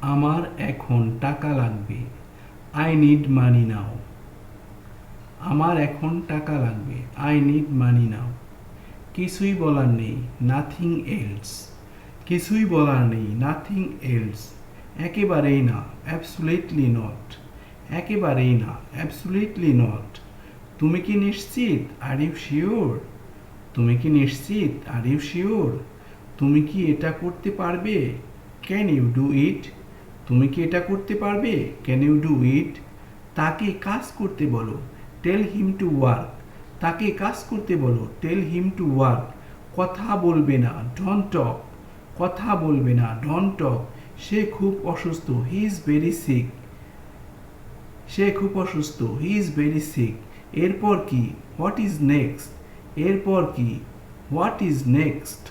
আমার এখন টাকা লাগবে। I need money now. আমার এখন টাকা লাগবে। I need money now. কিছুই বলার নেই। Nothing else. কিছুই বলার নেই। Nothing else. একেবারেই না। Absolutely not. একেবারেই না। Absolutely not. তুমি কি নিশ্চিত? Are you sure? তুমি কি নিশ্চিত? Are you sure? তুমি কি এটা করতে পারবে? Can you do it? তুমি কি এটা করতে পারবে? Can you do it? তাকে কাজ করতে বলো। Tell him to work. তাকে কাজ করতে বলো। Tell him to work. কথা বলবে না। Don't talk. কথা বলবে না। Don't talk. সে খুব অসুস্থ। He is very sick. সে খুব অসুস্থ। He is very sick. এরপর কি? What is next? এরপর কি? What is next?